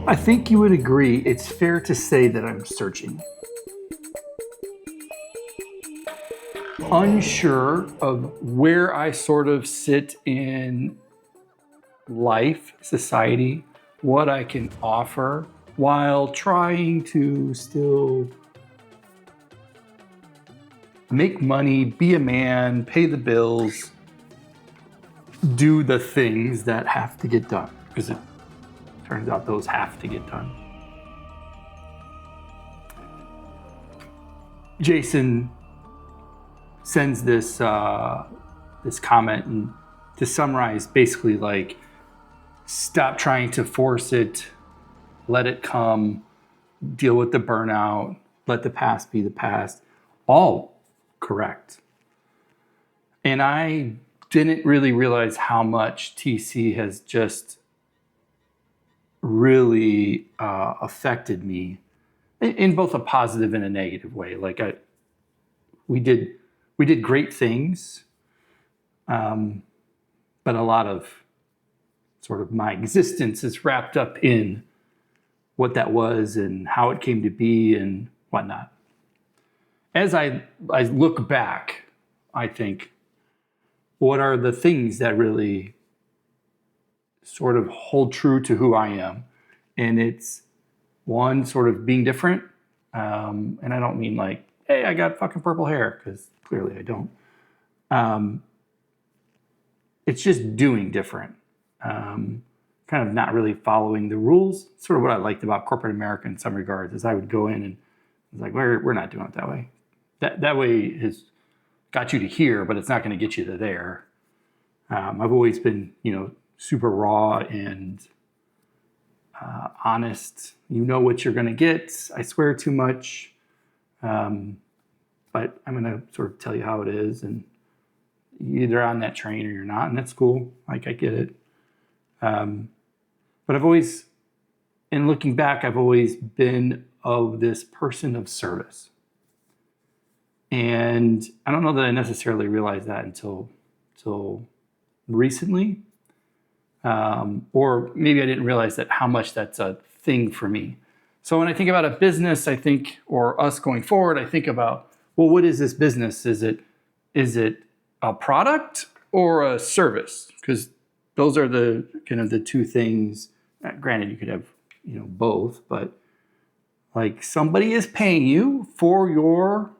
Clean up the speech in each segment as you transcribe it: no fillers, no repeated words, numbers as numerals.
I think you would agree it's fair to say that I'm searching. Unsure of where I sort of sit in life, society, what I can offer, while trying to still make money, be a man, pay the bills, do the things that have to get done. Because it turns out those have to get done. Jason sends this comment, and to summarize, basically like, stop trying to force it, let it come, deal with the burnout, let the past be the past. All correct. And I didn't really realize how much TC has just really affected me in both a positive and a negative way. Like we did great things, but a lot of sort of my existence is wrapped up in what that was and how it came to be and whatnot. As I look back, I think, what are the things that really sort of hold true to who I am? And it's one, sort of being different. And I don't mean like, hey, I got fucking purple hair, because clearly I don't. It's just doing different. Kind of not really following the rules. Sort of what I liked about corporate America in some regards is I would go in and it's like, we're not doing it that way. That way has got you to here, but it's not going to get you to there. I've always been, super raw and honest. You know what you're going to get. I swear too much, but I'm going to sort of tell you how it is, and you're either on that train or you're not, and that's cool. Like, I get it. But I've always, in looking back, I've always been of this person of service. And I don't know that I necessarily realized that until recently. Or maybe I didn't realize that how much that's a thing for me. So when I think about a business, I think, or us going forward, I think about, well, what is this business? Is it a product or a service? Because those are the kind of the two things. Granted, you could have, both, but like, somebody is paying you for your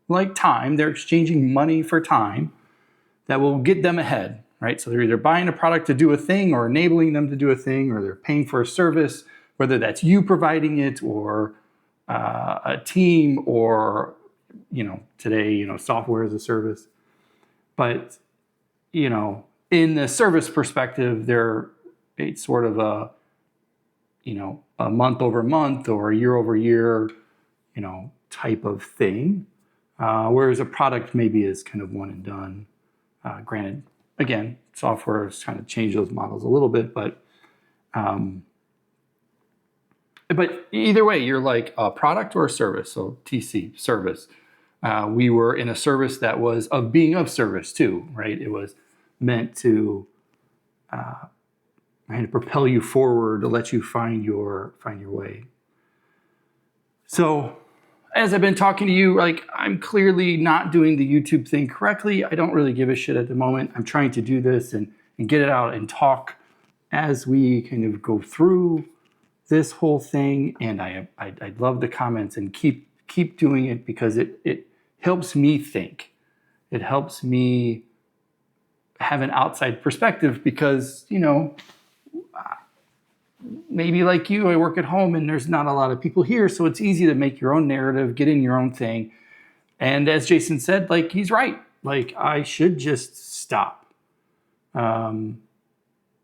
like time. They're exchanging money for time that will get them ahead, right? So they're either buying a product to do a thing or enabling them to do a thing, or they're paying for a service, whether that's you providing it or a team, or, today, software as a service. But, in the service perspective, it's sort of a month over month or a year over year, type of thing. Whereas a product maybe is kind of one and done. Granted, again, software has kind of changed those models a little bit, but either way, you're like a product or a service. So TC, service. We were in a service that was of being of service too, right? It was meant to kind of propel you forward, to let you find your way. So as I've been talking to you, like, I'm clearly not doing the YouTube thing correctly. I don't really give a shit at the moment. I'm trying to do this and get it out and talk as we kind of go through this whole thing. And I love the comments, and keep doing it, because it helps me think. It helps me have an outside perspective, because, maybe like you, I work at home and there's not a lot of people here. So it's easy to make your own narrative, get in your own thing. And as Jason said, like, he's right. Like, I should just stop. And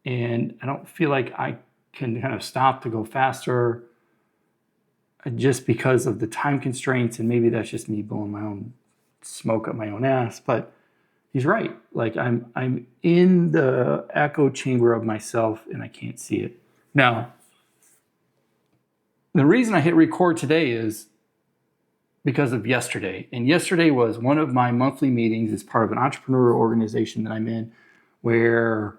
I don't feel like I can kind of stop to go faster, just because of the time constraints. And maybe that's just me blowing my own smoke up my own ass. But he's right. Like, I'm in the echo chamber of myself and I can't see it. Now, the reason I hit record today is because of yesterday. And yesterday was one of my monthly meetings as part of an entrepreneurial organization that I'm in, where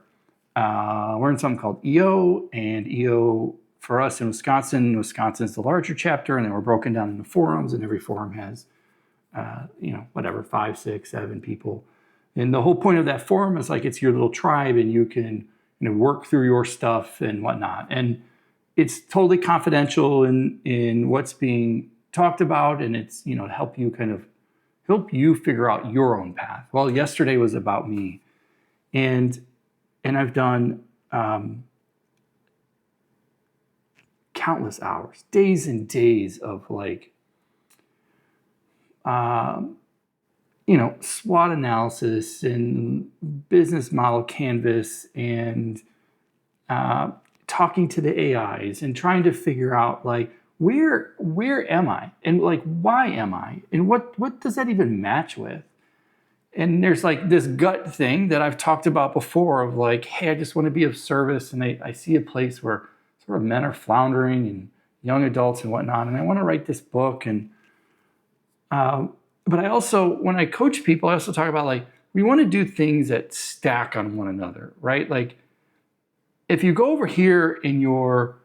we're in something called EO, and EO for us in Wisconsin, Wisconsin's the larger chapter, and then we're broken down into forums, and every forum has, whatever, 5, 6, 7 people. And the whole point of that forum is like it's your little tribe, and you can work through your stuff and whatnot. And it's totally confidential in what's being talked about, and it's to help you figure out your own path. Well, yesterday was about me, and I've done countless hours, days and days of SWOT analysis and business model canvas and talking to the AIs and trying to figure out where am I and why am I and what does that even match with? And there's this gut thing that I've talked about before of hey, I just want to be of service, and I see a place where sort of men are floundering and young adults and whatnot, and I want to write this book. And but I also, when I coach people, I also talk about we want to do things that stack on one another, right? If you go over here and you're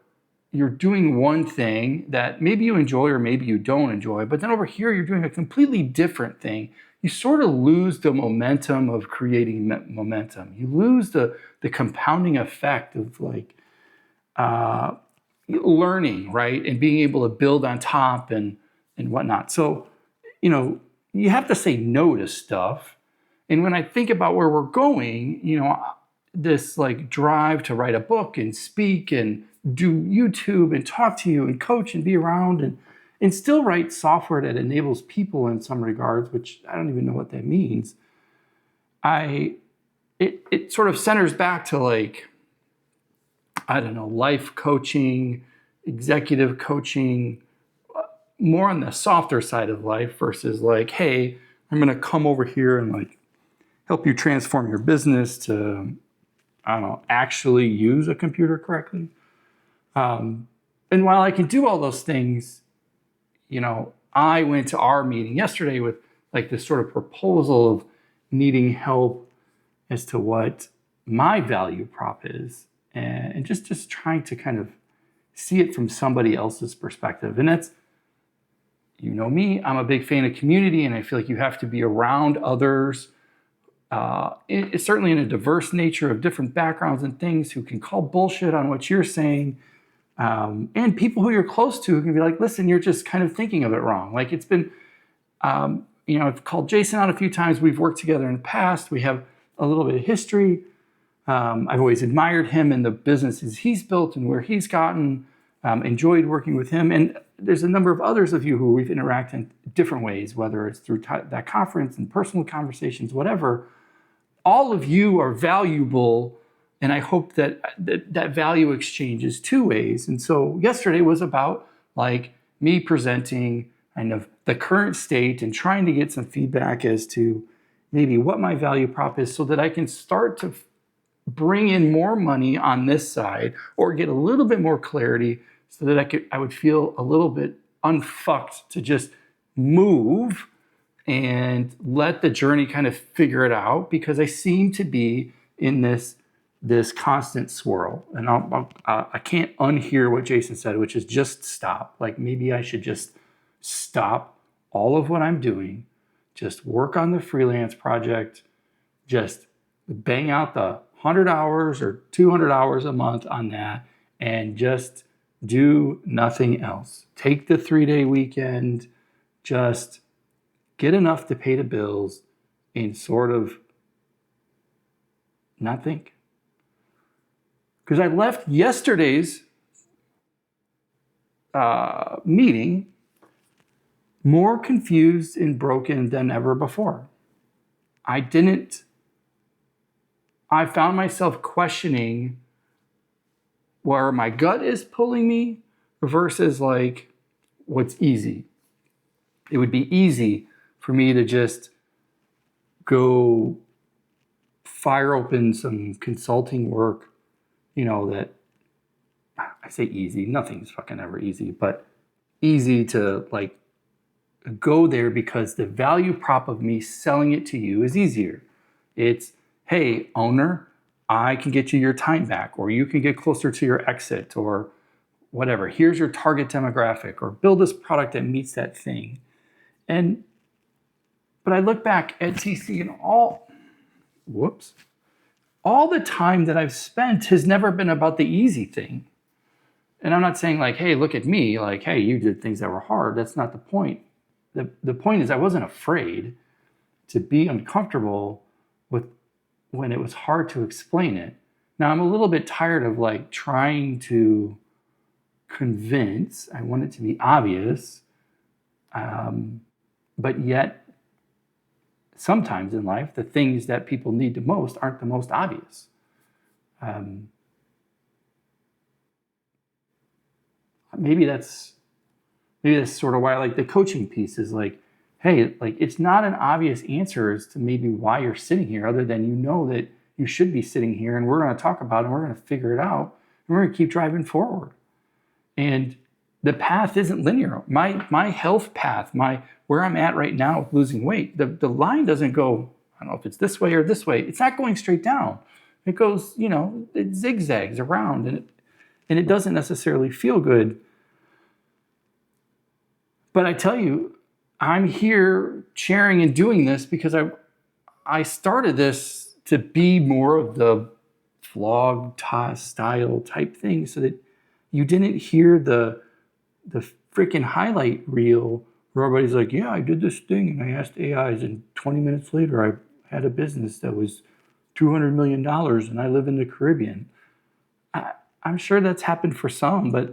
doing one thing that maybe you enjoy or maybe you don't enjoy, but then over here you're doing a completely different thing, you sort of lose the momentum of creating momentum. You lose the compounding effect of learning, right? And being able to build on top and whatnot. So, you have to say no to stuff. And when I think about where we're going, this drive to write a book and speak and do YouTube and talk to you and coach and be around and still write software that enables people in some regards, which I don't even know what that means. It sort of centers back to life coaching, executive coaching, more on the softer side of life versus hey, I'm going to come over here and help you transform your business to, actually use a computer correctly. And while I can do all those things, I went to our meeting yesterday with this sort of proposal of needing help as to what my value prop is, and just trying to kind of see it from somebody else's perspective. And that's, me, I'm a big fan of community, and I feel you have to be around others, it's certainly in a diverse nature of different backgrounds and things who can call bullshit on what you're saying. And people who you're close to who can be listen, you're just kind of thinking of it wrong. It's been, I've called Jason out a few times. We've worked together in the past. We have a little bit of history. I've always admired him and the businesses he's built and where he's gotten, enjoyed working with him. And there's a number of others of you who we've interacted in different ways, whether it's through that conference and personal conversations, whatever. All of you are valuable. And I hope that value exchange is two ways. And so yesterday was about me presenting kind of the current state and trying to get some feedback as to maybe what my value prop is so that I can start to bring in more money on this side or get a little bit more clarity so that I would feel a little bit unfucked to just move and let the journey kind of figure it out, because I seem to be in this constant swirl. And I can't unhear what Jason said, which is just stop. Maybe I should just stop all of what I'm doing, just work on the freelance project, just bang out the 100 hours or 200 hours a month on that, and just do nothing else. Take the 3-day weekend, just get enough to pay the bills and sort of not think. Because I left yesterday's meeting more confused and broken than ever before. I found myself questioning where my gut is pulling me versus what's easy. It would be easy for me to just go fire open some consulting work, that I say easy, nothing's fucking ever easy, but easy to go there because the value prop of me selling it to you is easier. It's, hey, owner, I can get you your time back, or you can get closer to your exit, or whatever, here's your target demographic, or build this product that meets that thing. But I look back at TC and all the time that I've spent has never been about the easy thing. And I'm not saying like, hey, look at me, like, hey, you did things that were hard. That's not the point. The point is I wasn't afraid to be uncomfortable with when it was hard to explain it. Now I'm a little bit tired of like trying to convince. I want it to be obvious. But yet sometimes in life, the things that people need the most aren't the most obvious. Maybe that's sort of why I like the coaching piece is like, hey, like it's not an obvious answer as to maybe why you're sitting here, other than you know that you should be sitting here, and we're going to talk about it and we're going to figure it out and we're going to keep driving forward. And the path isn't linear. My health path, where I'm at right now with losing weight, the line doesn't go, I don't know if it's this way or this way. It's not going straight down. It goes, it zigzags around, and it doesn't necessarily feel good. But I tell you, I'm here sharing and doing this because I started this to be more of the vlog style type thing, so that you didn't hear the freaking highlight reel where everybody's like, yeah, I did this thing and I asked AIs, and 20 minutes later I had a business that was $200 million and I live in the Caribbean. I'm sure that's happened for some, but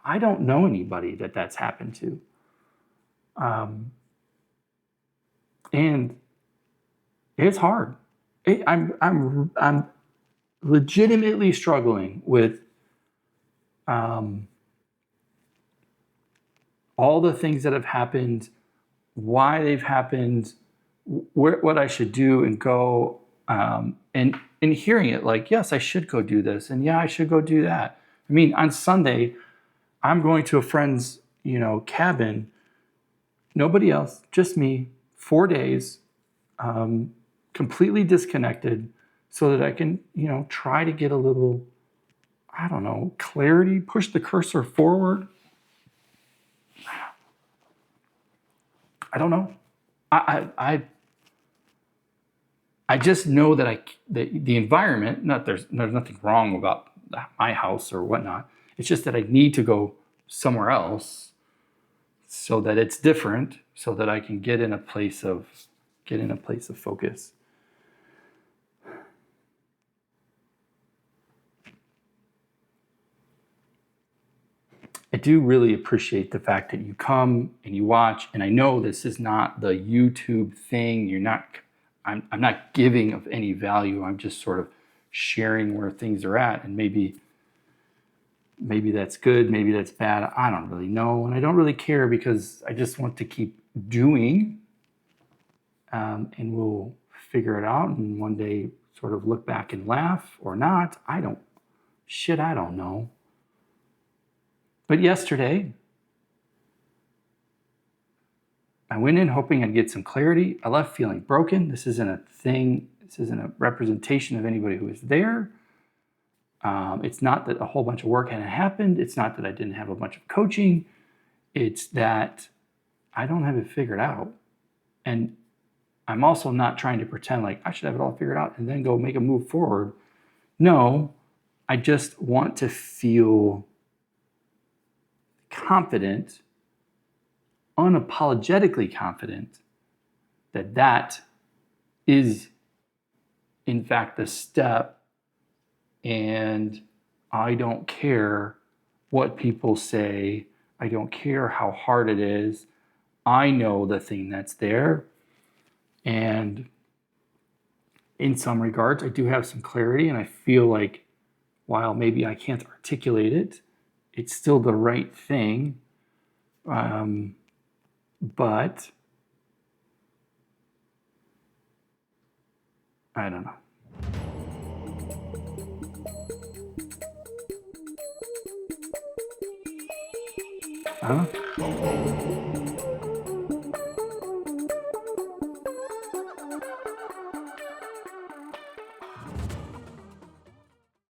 I don't know anybody that's happened to. And it's hard. I'm legitimately struggling with all the things that have happened, why they've happened, what I should do and go, and hearing it like, yes, I should go do this, and yeah, I should go do that. I mean, on Sunday, I'm going to a friend's, cabin, nobody else, just me, 4 days, completely disconnected, so that I can, try to get a little, I don't know, clarity, push the cursor forward. I don't know. I just know that the environment, there's nothing wrong about my house or whatnot. It's just that I need to go somewhere else so that it's different, so that I can get in a place of focus. I do really appreciate the fact that you come and you watch, and I know this is not the YouTube thing. I'm not giving of any value. I'm just sort of sharing where things are at, and maybe that's good, maybe that's bad. I don't really know, and I don't really care, because I just want to keep doing, and we'll figure it out, and one day sort of look back and laugh or not. I don't know. But yesterday, I went in hoping I'd get some clarity. I left feeling broken. This isn't a thing. This isn't a representation of anybody who was there. It's not that a whole bunch of work hadn't happened. It's not that I didn't have a bunch of coaching. It's that I don't have it figured out. And I'm also not trying to pretend like I should have it all figured out and then go make a move forward. No, I just want to feel confident, unapologetically confident, that is in fact the step, and I don't care what people say. I don't care how hard it is. I know the thing that's there, and in some regards I do have some clarity, and I feel like while maybe I can't articulate it, it's still the right thing. But I don't know. Huh?